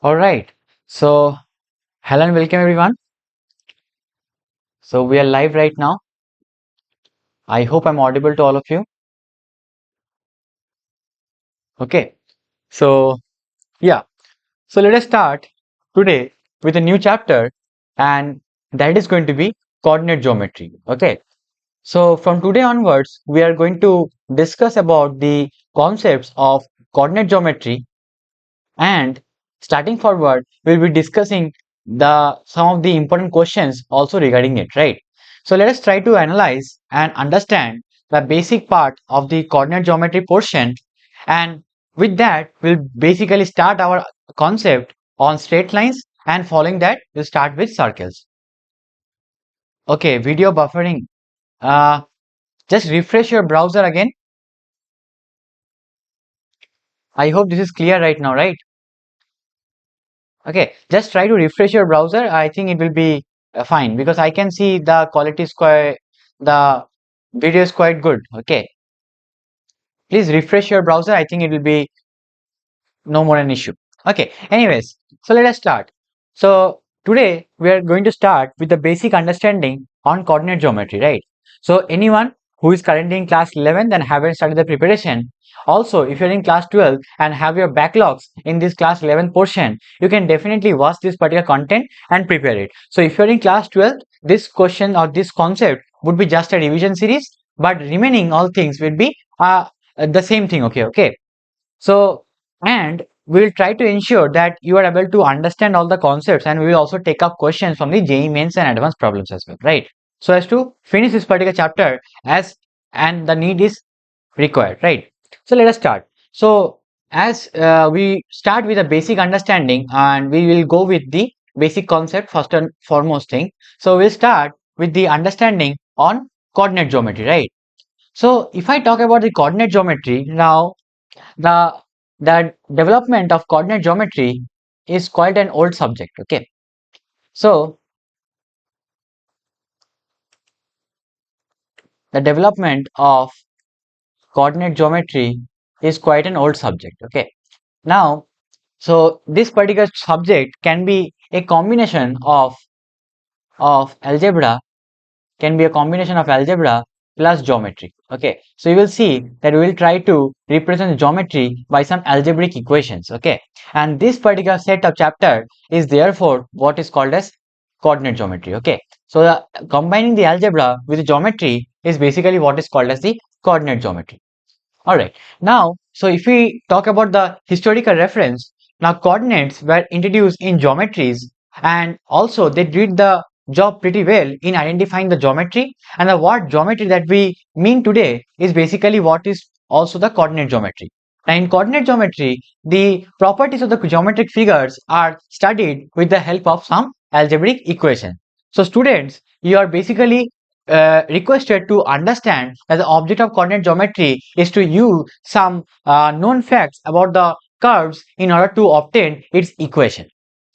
All right. So, hello and welcome everyone. So, we are live right now. I hope I'm audible to all of you. Okay. So, yeah. So, let us start today with a new chapter, and that is going to be coordinate geometry. Okay. So, from today onwards, we are going to discuss about the concepts of coordinate geometry, and starting forward, we'll be discussing some of the important questions also regarding it, right? So let us try to analyze and understand the basic part of the coordinate geometry portion, and with that we'll basically start our concept on straight lines, and following that we'll start with circles. Okay, video buffering. uh just refresh your browser again. I hope this is clear right now, right? Okay, just try to refresh your browser. I think it will be fine, because I can see the quality is quite, the video is quite good. Okay, please refresh your browser. I think it will be no more an issue. Okay, anyways, so let us start. So today we are going to start with the basic understanding on coordinate geometry, right? So anyone who is currently in class 11 and haven't started the preparation, also if you're in class 12 and have your backlogs in this class 11 portion, you can definitely watch this particular content and prepare it. So if you're in class 12, this question or this concept would be just a revision series, but remaining all things will be the same thing. Okay. So, and we will try to ensure that you are able to understand all the concepts, and we will also take up questions from the JEE Mains and Advanced problems as well, right? So as to finish this particular chapter as and the need is required, right? So let us start. So as we start with a basic understanding, and we will go with the basic concept first and foremost thing. So we'll start with the understanding on coordinate geometry, right? So if I talk about the coordinate geometry now, the the development of coordinate geometry is quite an old subject. Okay, so the development of coordinate geometry is quite an old subject. Okay, now, so this particular subject can be a combination of algebra, can be a combination of algebra plus geometry. Okay, so you will see that we will try to represent geometry by some algebraic equations. Okay, and this particular set of chapter is therefore what is called as coordinate geometry. Okay, so combining the algebra with the geometry is basically what is called as the coordinate geometry. All right, now, so if we talk about the historical reference, now coordinates were introduced in geometries, and also they did the job pretty well in identifying the geometry, and the what geometry that we mean today is basically what is also the coordinate geometry. And in coordinate geometry, the properties of the geometric figures are studied with the help of some algebraic equation. So students, you are basically requested to understand that the object of coordinate geometry is to use some known facts about the curves in order to obtain its equation.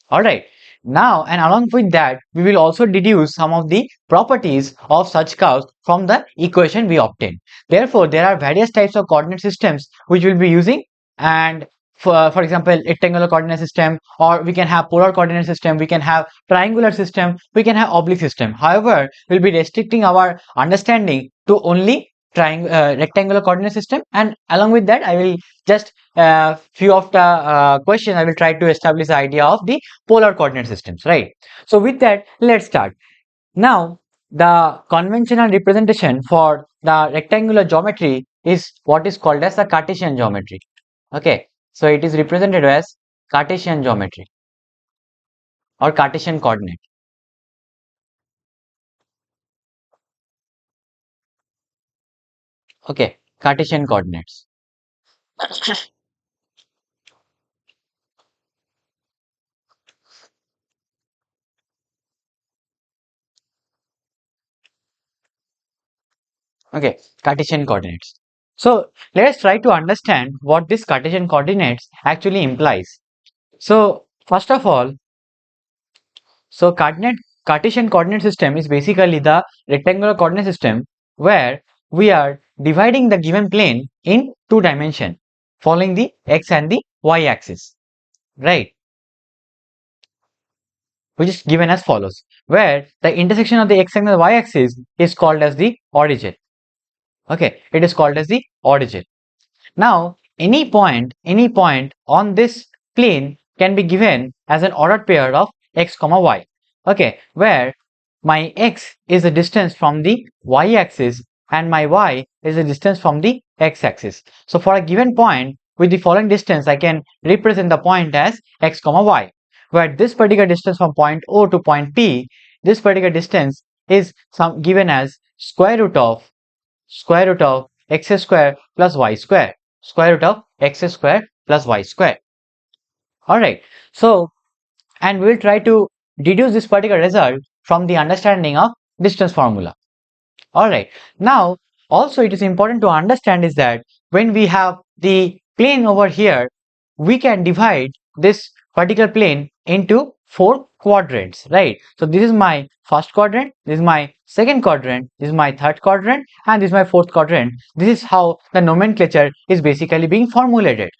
All right. Now, and along with that, we will also deduce some of the properties of such curves from the equation we obtain. Therefore, there are various types of coordinate systems which we will be using, and for example, rectangular coordinate system, or we can have polar coordinate system, we can have triangular system, we can have oblique system. However, we'll be restricting our understanding to only rectangular coordinate system, and along with that, I will just few of the questions I will try to establish the idea of the polar coordinate systems, right? So with that, let's start. Now, the conventional representation for the rectangular geometry is what is called as the Cartesian geometry. Okay, so it is represented as Cartesian geometry or Cartesian coordinate. Okay, Cartesian coordinates. Okay, Cartesian coordinates. So let us try to understand what this Cartesian coordinates actually implies. So first of all, so Cartesian coordinate system is basically the rectangular coordinate system where we are dividing the given plane in two dimensions following the x and the y axis, right? which is given as follows, where the intersection of the x and the y axis is called as the origin. Okay, it is called as the origin. Now, any point on this plane can be given as an ordered pair of x comma y. Okay, where my x is the distance from the y axis and my y is the distance from the x axis. So for a given point with the following distance, I can represent the point as x comma y, where this particular distance from point O to point P, this particular distance is given as square root of x square plus y square, square root of x square plus y square. Alright, so and we will try to deduce this particular result from the understanding of distance formula. Alright, now also it is important to understand is that when we have the plane over here, we can divide this particular plane into 4 quadrants, right? So this is my first quadrant, this is my second quadrant, this is my third quadrant, and this is my fourth quadrant. This is how the nomenclature is basically being formulated.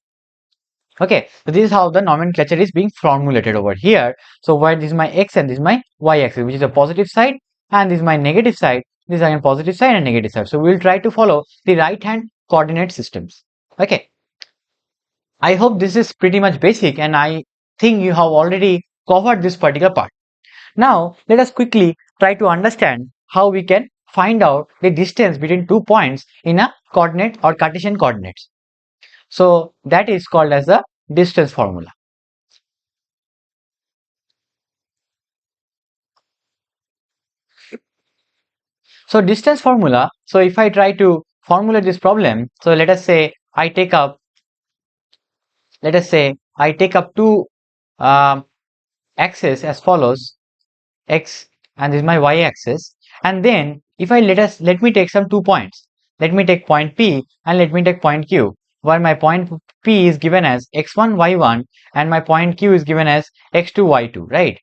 Okay, so this is how the nomenclature is being formulated over here. So where this is my x and this is my y axis, which is a positive side, and this is my negative side. This is again positive side and negative side. So we will try to follow the right hand coordinate systems. Okay, I hope this is pretty much basic, and I think you have already covered this particular part. Now let us quickly try to understand how we can find out the distance between 2 points in a coordinate or Cartesian coordinates. So that is called as the distance formula. So distance formula, so if I try to formulate this problem, so let us say I take up two axes as follows, x and this is my y axis, and then if I let me take some 2 points. Let me take point P and let me take point Q, where my point P is given as x1 y1 and my point Q is given as x2 y2, right?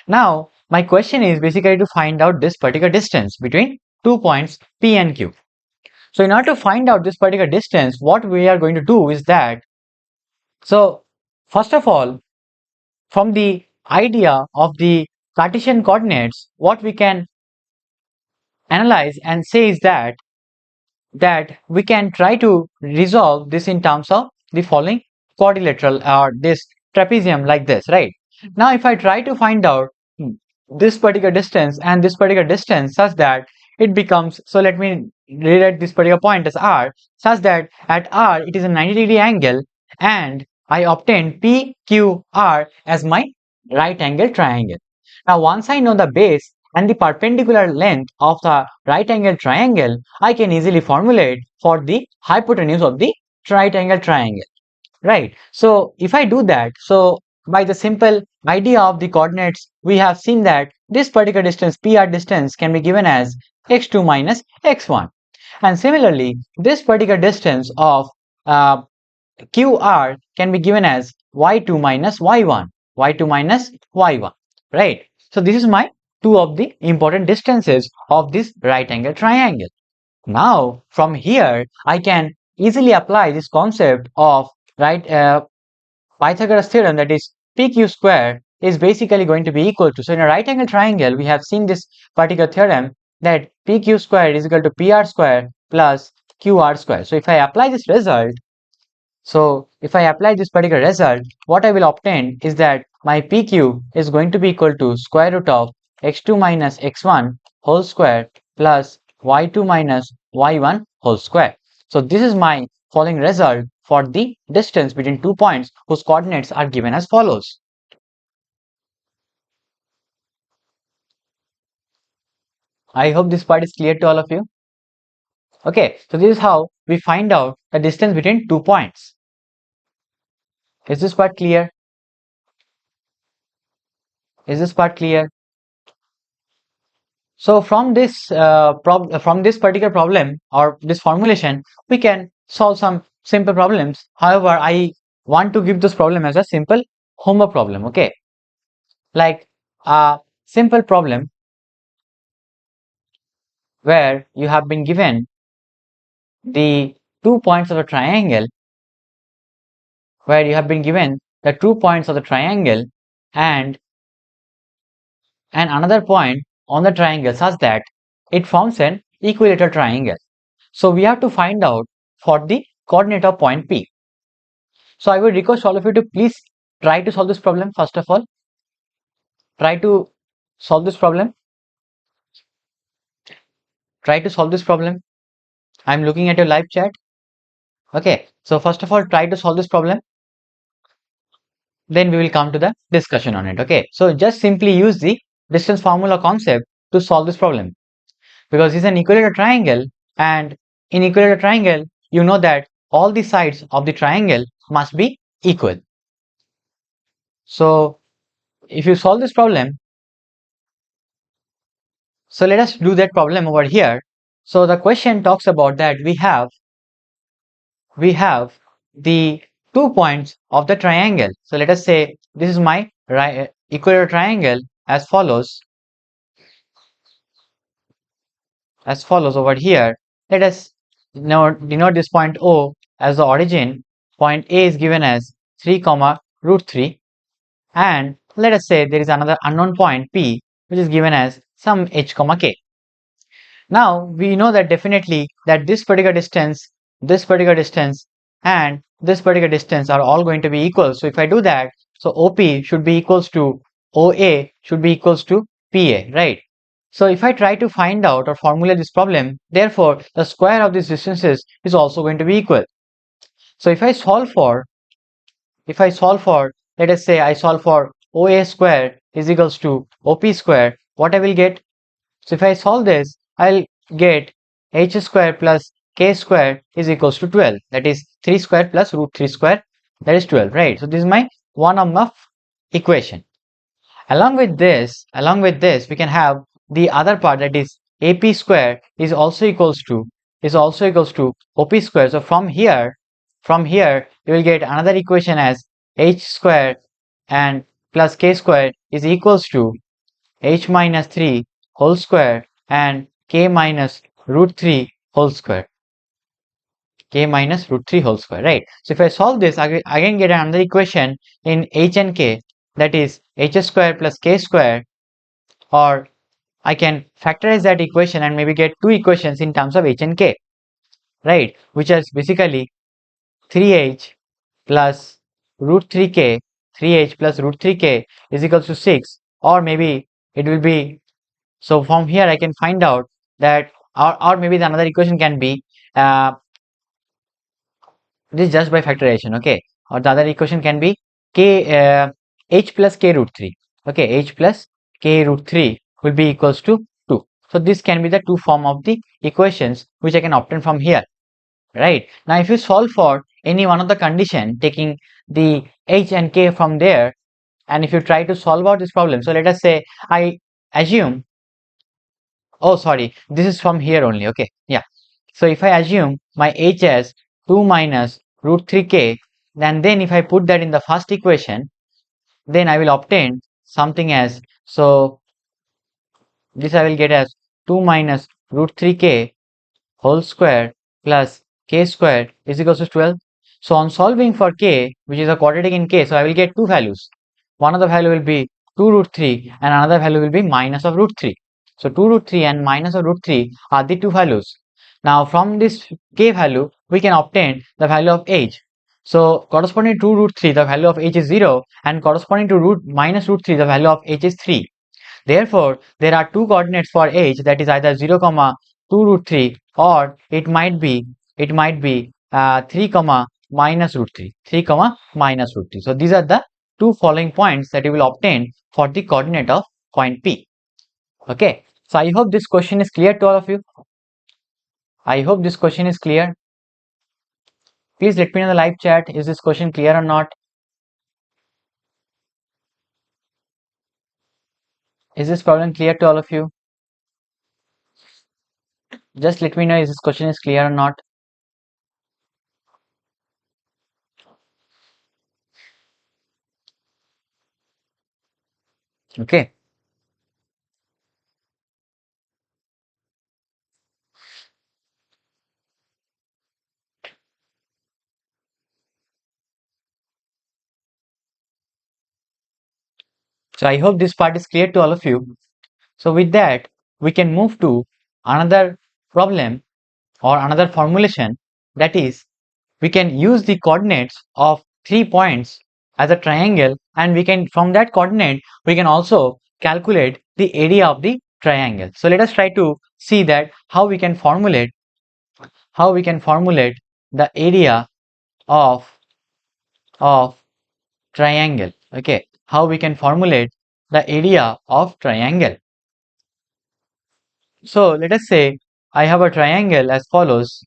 Now my question is basically to find out this particular distance between 2 points P and Q. So in order to find out this particular distance, what we are going to do is that, so first of all, from the idea of the Cartesian coordinates, what we can analyze and say is that we can try to resolve this in terms of the following quadrilateral or this trapezium like this, right? Now if I try to find out this particular distance and this particular distance such that it becomes, so let me rewrite this particular point as r, such that at r it is a 90-degree angle, and I obtain PQR as my right angle triangle. Now once I know the base and the perpendicular length of the right angle triangle, I can easily formulate for the hypotenuse of the right angle triangle, right? So if I do that, so by the simple idea of the coordinates, we have seen that this particular distance, PR distance, can be given as x2 minus x1. And similarly, this particular distance of QR can be given as y2 minus y1, y2 minus y1, right? So this is my two of the important distances of this right angle triangle. Now from here I can easily apply this concept of Pythagoras theorem, that is PQ square is basically going to be equal to, so in a right angle triangle we have seen this particular theorem that PQ square is equal to PR square plus QR square. So if I apply this result, what I will obtain is that my PQ is going to be equal to square root of x2 minus x1 whole square plus y2 minus y1 whole square. So this is my following result for the distance between 2 points whose coordinates are given as follows. I hope this part is clear to all of you. Okay, so this is how we find out the distance between 2 points. Is this part clear? Is this part clear? So from this particular problem or this formulation, we can solve some simple problems. However, I want to give this problem as a simple homework problem. Okay, like a simple problem where you have been given the 2 points of a triangle, and and another point on the triangle such that it forms an equilateral triangle. So we have to find out for the coordinate of point P. So I would request all of you to please try to solve this problem. First of all, try to solve this problem. Try to solve this problem. I'm looking at your live chat. Okay, so first of all, try to solve this problem. Then we will come to the discussion on it. Okay, so just simply use the distance formula concept to solve this problem, because it's an equilateral triangle, and in equilateral triangle, you know that all the sides of the triangle must be equal. So if you solve this problem, so let us do that problem over here. So the question talks about that we have the 2 points of the triangle. So let us say this is my equilateral triangle as follows. Over here. Let us denote this point O as the origin. Point A is given as 3 comma root 3, and let us say there is another unknown point P which is given as some h comma k. Now we know that definitely that this particular distance, and this particular distance are all going to be equal. So if I do that, so OP should be equals to OA should be equals to PA, right? So if I try to find out or formulate this problem, therefore the square of these distances is also going to be equal. So if I solve for, let us say I solve for OA square is equals to OP square, what I will get? So if I solve this, I'll get h square plus k square is equals to 12. That is 3 square plus root 3 square, that is 12, right? So this is my one of equation. Along with this, we can have the other part, that is AP square is also equals to OP square. So from here you will get another equation as h square and plus k square is equals to h minus 3 whole square and k minus root 3 whole square. Right? So if I solve this, I again get another equation in h and k, that is h square plus k square, or I can factorize that equation and maybe get two equations in terms of h and k, right? Which is basically 3h plus root 3k, is equals to 6, or maybe it will be, so from here I can find out that, or maybe the another equation can be this just by factorization, okay? Or the other equation can be h plus k root 3, okay? H plus k root 3 will be equals to 2. So this can be the two form of the equations which I can obtain from here, right? Now if you solve for any one of the condition taking the h and k from there, and if you try to solve out this problem, so let us say I assume, oh sorry, this is from here only, okay? Yeah, so if I assume my h as 2 minus root 3k, then if I put that in the first equation, then I will obtain something as, so this I will get as 2 minus root 3k whole square plus k square is equals to 12. So on solving for k, which is a quadratic in k, so I will get two values. One of the value will be 2 root 3 and another value will be minus of root 3. So 2 root 3 and minus of root 3 are the two values. Now from this k value, we can obtain the value of h. So corresponding to root 3, the value of h is 0, and corresponding to minus root 3, the value of h is 3. Therefore, there are two coordinates for h, that is either 0 comma 2 root 3, or it might be 3 comma minus root 3, So these are the two following points that you will obtain for the coordinate of point P. Okay, so I hope this question is clear to all of you. Please let me know in the live chat, is this question clear or not? Is this problem clear to all of you? Just let me know, is this question is clear or not? Okay. So I hope this part is clear to all of you. So with that, we can move to another problem or another formulation, that is, we can use the coordinates of 3 points as a triangle, and we can, from that coordinate, we can also calculate the area of the triangle. So let us try to see that how we can formulate the area of triangle. Okay, how we can formulate the area of triangle. So let us say I have a triangle as follows,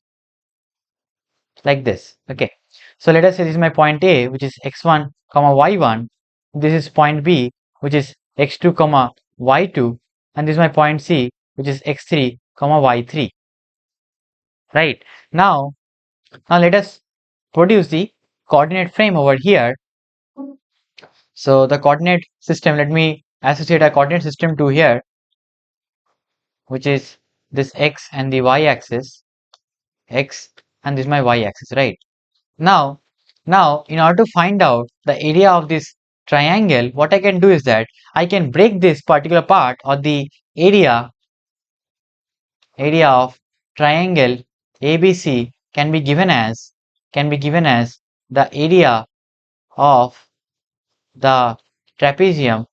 like this. Okay, so let us say this is my point A, which is x1 comma y1. This is point B, which is x2 comma y2, and this is my point C, which is x3 comma y3. Right, now let us produce the coordinate frame over here. So the coordinate system, let me associate a coordinate system to here, which is this x and the y axis, x, and this is my y axis, right? Now in order to find out the area of this triangle, what I can do is that I can break this particular part, or the area of triangle ABC can be given as the area of the trapezium,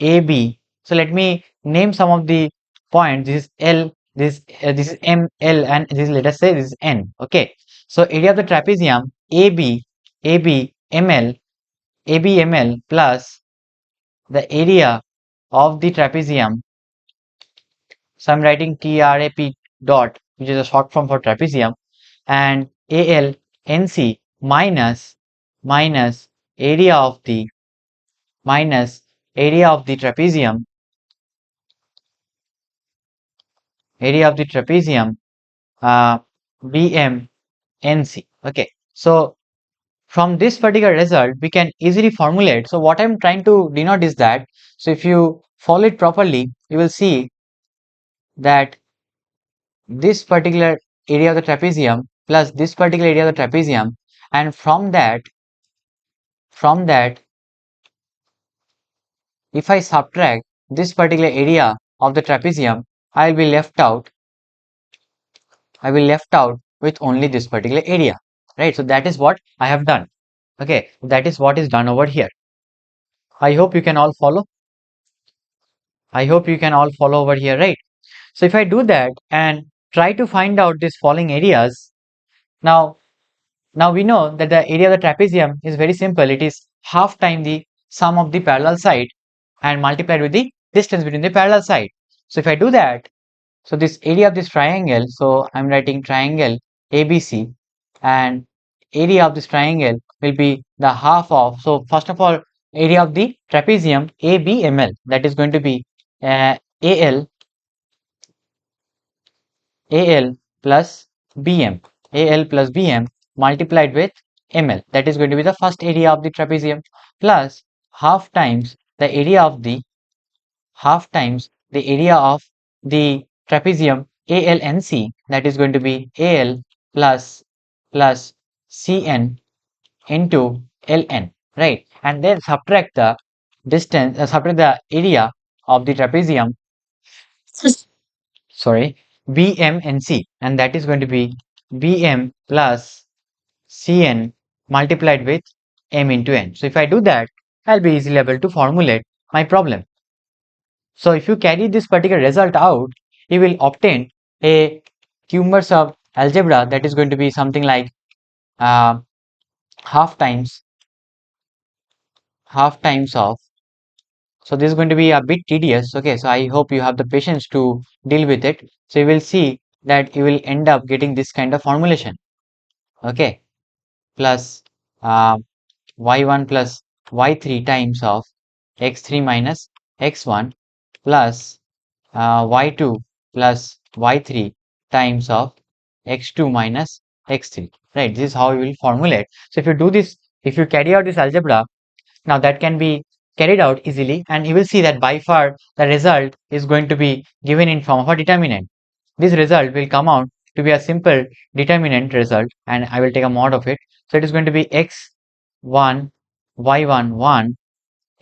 AB. So let me name some of the points. This is L, this is M, L, and this is, let us say, this is N. Okay. So area of the trapezium AB, ML, ML plus the area of the trapezium. So I'm writing TRAP dot, which is a short form for trapezium, and AL NC minus area of the trapezium, BM NC. Okay, so from this particular result we can easily formulate. So what I'm trying to denote is that, so if you follow it properly, you will see that this particular area of the trapezium plus this particular area of the trapezium, and from that if I subtract this particular area of the trapezium, I will be left out with only this particular area, right? So that is what I have done. Okay, that is what is done over here. I hope you can all follow. Over here, right? So if I do that and try to find out these following areas, now we know that the area of the trapezium is very simple. It is half time the sum of the parallel side and multiplied with the distance between the parallel side. So if I do that, so this area of this triangle, so I'm writing triangle ABC, and area of this triangle will be the half of, so first of all, area of the trapezium ABML, that is going to be AL plus BM multiplied with ML, that is going to be the first area of the trapezium, plus half times the area of the trapezium ALNC, that is going to be AL plus CN into LN, right? And then subtract the area of the trapezium, sorry, BM and C, and that is going to be BM plus Cn multiplied with M into N. So if I do that, I'll be easily able to formulate my problem. So if you carry this particular result out, you will obtain a Kumar's algebra, that is going to be something like half times of. So this is going to be a bit tedious. Okay, so I hope you have the patience to deal with it. So you will see that you will end up getting this kind of formulation. Okay, plus y1 plus y3 times of x3 minus x1 plus y2 plus y3 times of x2 minus x3, right? This is how you will formulate. So if you do this, if you carry out this algebra, now that can be carried out easily, and you will see that by far the result is going to be given in form of a determinant. This result will come out to be a simple determinant result, and I will take a mod of it. So it is going to be x 1, y1 1,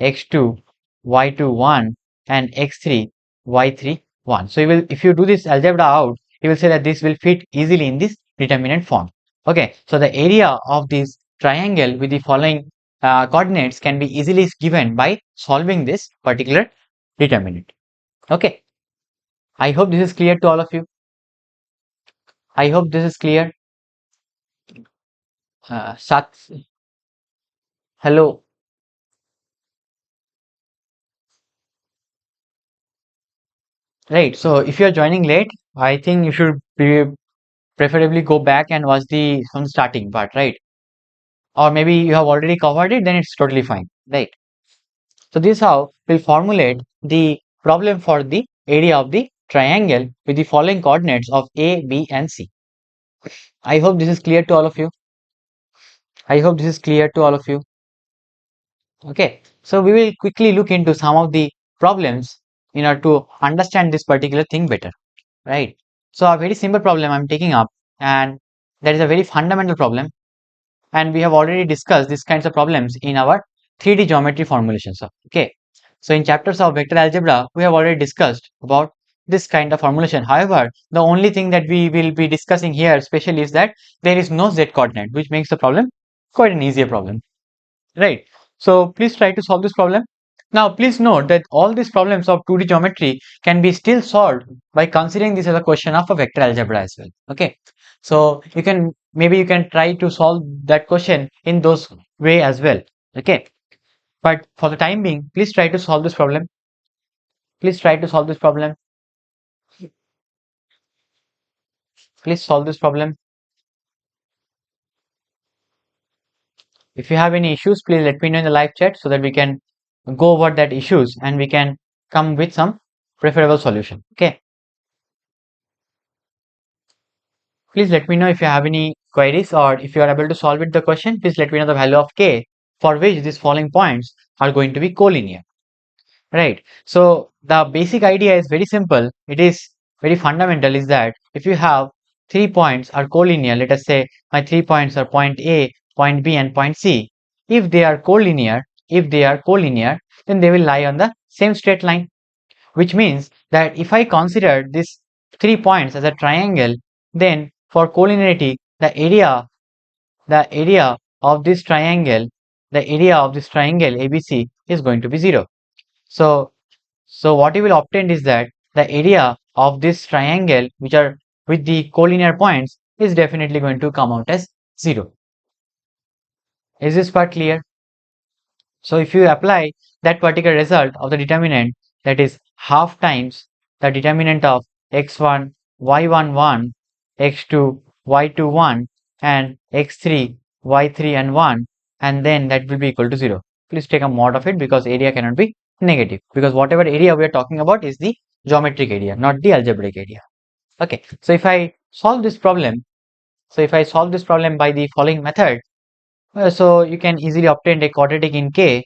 x2, y2 1, and x3, y3 1. So if you do this algebra out, you will say that this will fit easily in this determinant form. Okay, so the area of this triangle with the following coordinates can be easily given by solving this particular determinant. Okay, I hope this is clear to all of you. I hope this is clear. Sat, hello. Right, so if you are joining late, I think you should preferably go back and watch the from starting part, right? Or maybe you have already covered it, then it's totally fine, right? So this is how we'll formulate the problem for the area of the triangle with the following coordinates of A, B, and C. I hope this is clear to all of you. I hope this is clear to all of you. Okay, so we will quickly look into some of the problems in order to understand this particular thing better, right? So a very simple problem I'm taking up, and that is a very fundamental problem, and we have already discussed these kinds of problems in our 3D geometry formulations. Okay, so in chapters of vector algebra, we have already discussed about this kind of formulation. However, the only thing that we will be discussing here especially is that there is no z coordinate, which makes the problem quite an easier problem, right? So please try to solve this problem. Now please note that all these problems of 2D geometry can be still solved by considering this as a question of a vector algebra as well. Okay, so you can maybe you can try to solve that question in those way as well. Okay, but for the time being, please try to solve this problem. Please try to solve this problem. Please solve this problem. If you have any issues, please let me know in the live chat so that we can go over that issues and we can come with some preferable solution. Okay, please let me know if you have any queries, or if you are able to solve it the question, please let me know the value of k for which these following points are going to be collinear. Right. So the basic idea is very simple. It is very fundamental, is that if you have 3 points are collinear, let us say my 3 points are point A, point B, and point C. If they are collinear, then they will lie on the same straight line, which means that if I consider these 3 points as a triangle, then for collinearity, the area of this triangle, ABC is going to be 0. So what you will obtain is that the area of this triangle, which are with the collinear points, is definitely going to come out as 0. Is this part clear? So if you apply that particular result of the determinant, that is half times the determinant of x1, y1 1, x2, y2 1, and x3, y3 and 1, and then that will be equal to 0. Please take a mod of it because area cannot be negative, because whatever area we are talking about is the geometric area, not the algebraic area. Okay, so if I solve this problem, by the following method, so you can easily obtain a quadratic in K.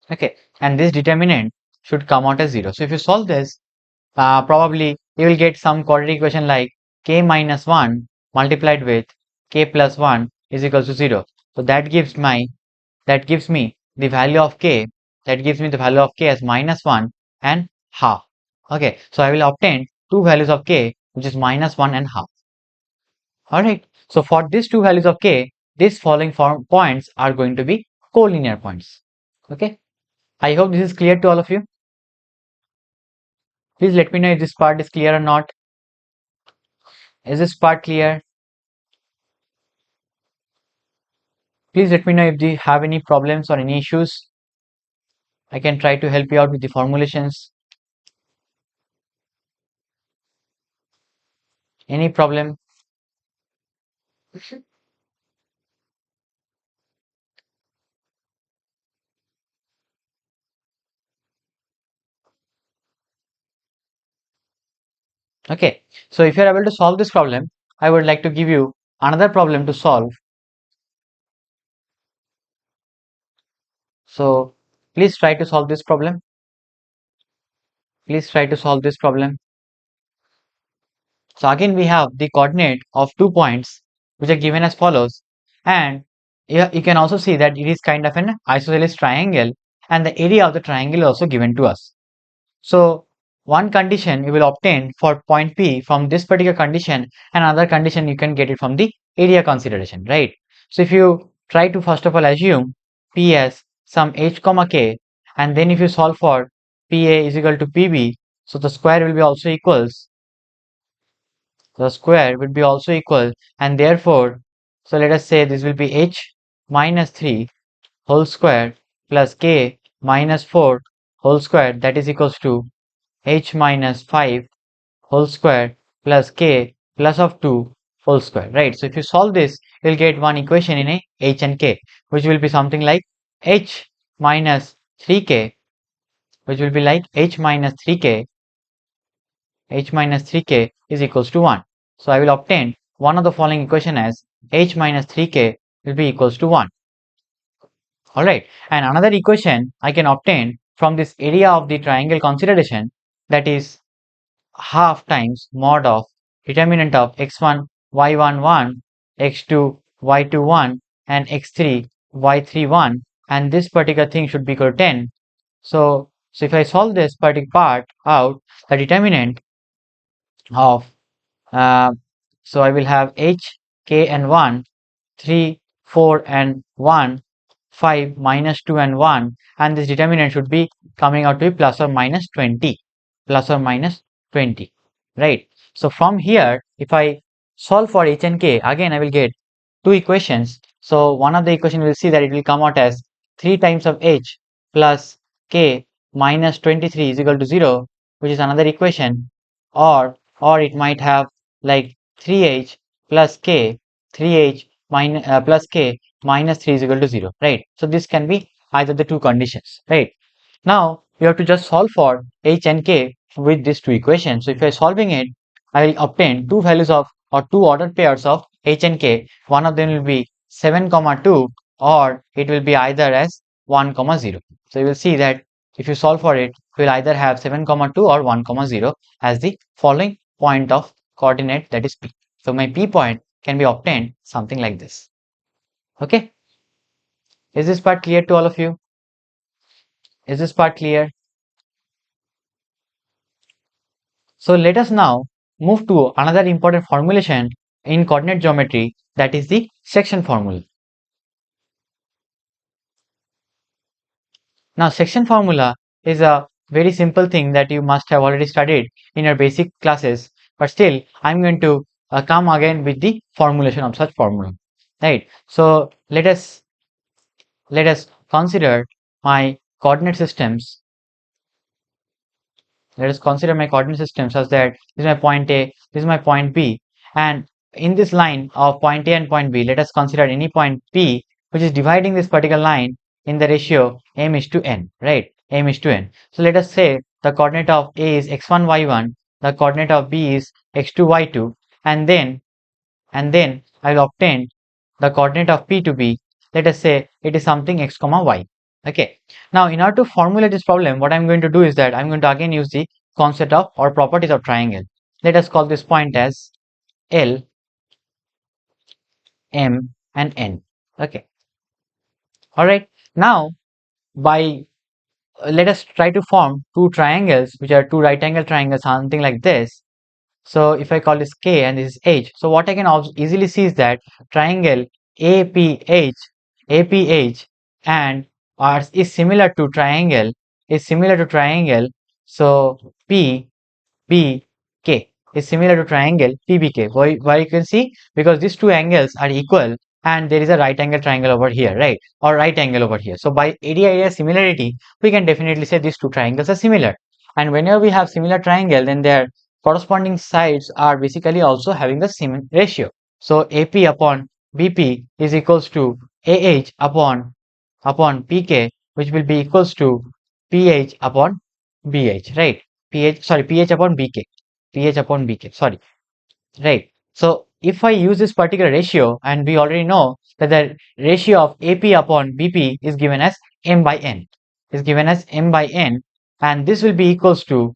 Okay, and this determinant should come out as 0. So if you solve this, probably you will get some quadratic equation like k minus 1 multiplied with k plus 1 is equal to 0. So that gives me the value of k, as minus 1 and half. Okay, so I will obtain two values of k, which is minus 1 and half. Alright, so for these two values of k, these following points are going to be collinear points. Okay, I hope this is clear to all of you. Please let me know if this part is clear or not. Is this part clear? Please let me know if you have any problems or any issues. I can try to help you out with the formulations. Any problem? Okay, so if you're able to solve this problem, I would like to give you another problem to solve. So please try to solve this problem. Please try to solve this problem. So again we have the coordinate of 2 points which are given as follows, and you can also see that it is kind of an isosceles triangle, and the area of the triangle is also given to us. So one condition you will obtain for point P from this particular condition, and another condition you can get it from the area consideration, right? So if you try to first of all assume P as some h comma k, and then if you solve for PA is equal to PB, so the square will be also equals, and therefore, so let us say this will be h minus 3 whole square plus k minus 4 whole square, that is equals to h minus 5 whole square plus k plus of 2 whole square, right? So if you solve this, you'll get one equation in a h and k, which will be something like h minus 3k, which will be like h minus 3k is equals to 1. So I will obtain one of the following equation as h minus 3k will be equals to 1. Alright, and another equation I can obtain from this area of the triangle consideration, that is half times mod of determinant of x1 y11, x2 y21, and x3 y31, and this particular thing should be equal to 10. So if I solve this particular part out, the determinant of so I will have h, k and 1, 3, 4 and 1, 5, minus 2 and 1, and this determinant should be coming out to be plus or minus 20, right? So from here, if I solve for h and k, again I will get two equations. So one of the equation will see that it will come out as 3 times of h plus k minus 23 is equal to 0, which is another equation, or it might have like 3h plus k, 3h minus plus k minus 3 is equal to 0, right? So this can be either the two conditions, right? Now you have to just solve for h and k with these two equations. So if you're solving it, I will obtain two values of, or two ordered pairs of h and k. One of them will be 7 comma 2, or it will be either as 1 comma 0. So you will see that if you solve for it, you will either have 7 comma 2 or 1 comma 0 as the following point of coordinate, that is P. So my P point can be obtained something like this. Okay, is this part clear to all of you? Is this part clear? So let us now move to another important formulation in coordinate geometry, that is the section formula. Now section formula is a very simple thing that you must have already studied in your basic classes, but still I'm going to come again with the formulation of such formula, right? So let us consider my coordinate systems. Let us consider my coordinate system such that this is my point A, this is my point B, and in this line of point A and point B, let us consider any point P which is dividing this particular line in the ratio m is to n, right? M is to n. So let us say the coordinate of A is x1 y1, the coordinate of B is x2 y2, and then I will obtain the coordinate of P to be, let us say it is something x comma y. Okay, now in order to formulate this problem, what I'm going to do is that I'm going to again use the concept of or properties of triangle. Let us call this point as L, M and N. Okay, all right. Now by let us try to form two triangles which are two right angle triangles, something like this. So if I call this K and this is H, so what I can also easily see is that triangle APH and R is similar to triangle so PBK is similar to triangle PBK. Why you can see, because these two angles are equal and there is a right angle triangle over here, right? Or right angle over here. So by area similarity, we can definitely say these two triangles are similar. And whenever we have similar triangle, then their corresponding sides are basically also having the same ratio. So AP upon BP is equals to AH upon PK, which will be equals to PH upon BH, right? PH upon BK, sorry, right? So if I use this particular ratio, and we already know that the ratio of AP upon BP is given as m by n, and this will be equals to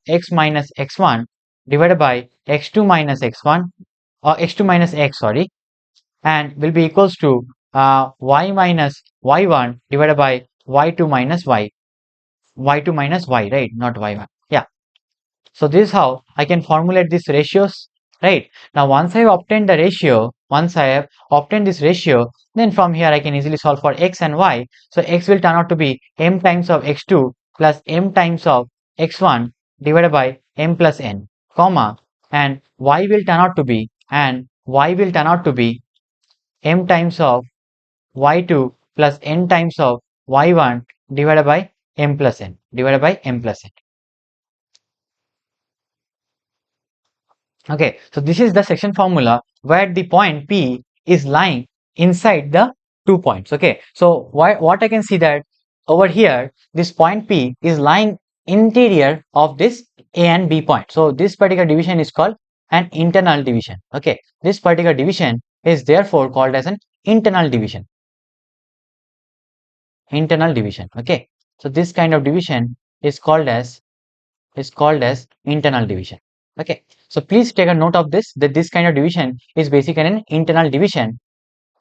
x minus x1 divided by x2 minus x1, or x2 minus x, sorry, and will be equals to y minus y1 divided by y2 minus y, right, not y1. Yeah. So this is how I can formulate these ratios, right? Now once I have obtained this ratio, then from here I can easily solve for x and y. So x will turn out to be m times of x2 plus m times of x1 divided by m plus n, comma, and y will turn out to be m times of y2 plus n times of y1 divided by m plus n. Okay, so this is the section formula where the point P is lying inside the 2 points. Okay, so what I can see that over here, this point P is lying interior of this A and B point. So this particular division is called an internal division. Okay, this particular division is therefore called as an internal division. Okay, so this kind of division is called as internal division. Okay, so please take a note of this, that this kind of division is basically an internal division,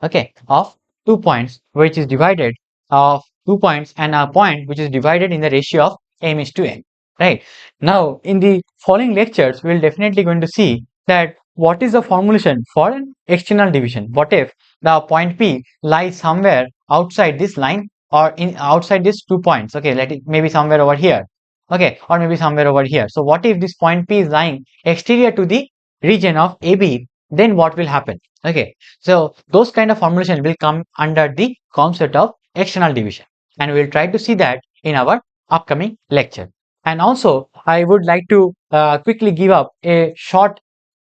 okay, of 2 points, which is divided of 2 points and a point which is divided in the ratio of m is to n, right? Now in the following lectures we will definitely going to see that what is the formulation for an external division. What if the point P lies somewhere outside this line, or outside these 2 points? Okay, let it maybe somewhere over here, okay, or maybe somewhere over here. So what if this point P is lying exterior to the region of AB? Then what will happen? Okay, so those kind of formulation will come under the concept of external division, and we will try to see that in our upcoming lecture. And also I would like to quickly give up a short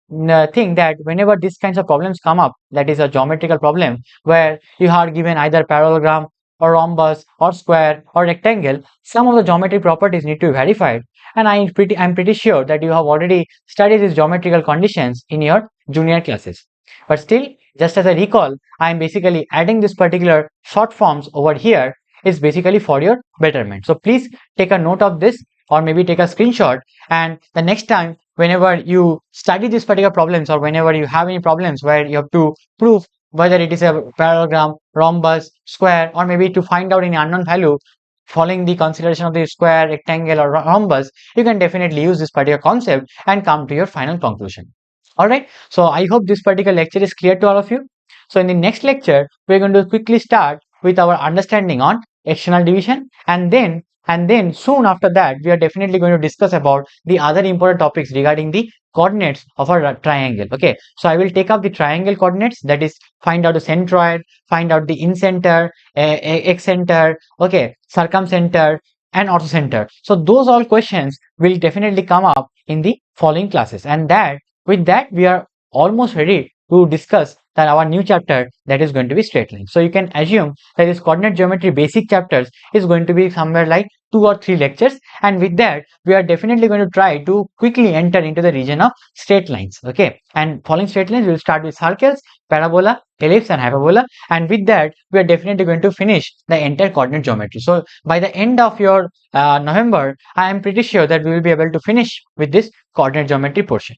thing, that whenever these kinds of problems come up, that is a geometrical problem where you are given either parallelogram or rhombus or square or rectangle, some of the geometric properties need to be verified, and I'm pretty sure that you have already studied these geometrical conditions in your junior classes. But still, just as a recall, I am basically adding this particular short forms over here is basically for your betterment. So please take a note of this, or maybe take a screenshot, and the next time whenever you study these particular problems, or whenever you have any problems where you have to prove whether it is a parallelogram, rhombus, square, or maybe to find out any unknown value following the consideration of the square, rectangle, or rhombus, you can definitely use this particular concept and come to your final conclusion. Alright, so I hope this particular lecture is clear to all of you. So in the next lecture, we're going to quickly start with our understanding on external division, and then soon after that we are definitely going to discuss about the other important topics regarding the coordinates of a triangle. Okay, so I will take up the triangle coordinates, that is find out the centroid, find out the incenter, excenter, okay, circumcenter, and orthocenter. So those all questions will definitely come up in the following classes, and with that we are almost ready to discuss that our new chapter, that is going to be straight lines. So you can assume that this coordinate geometry basic chapters is going to be somewhere like 2 or 3 lectures, and with that we are definitely going to try to quickly enter into the region of straight lines. Okay, and following straight lines we will start with circles, parabola, ellipse, and hyperbola, and with that we are definitely going to finish the entire coordinate geometry. So by the end of your November, I am pretty sure that we will be able to finish with this coordinate geometry portion.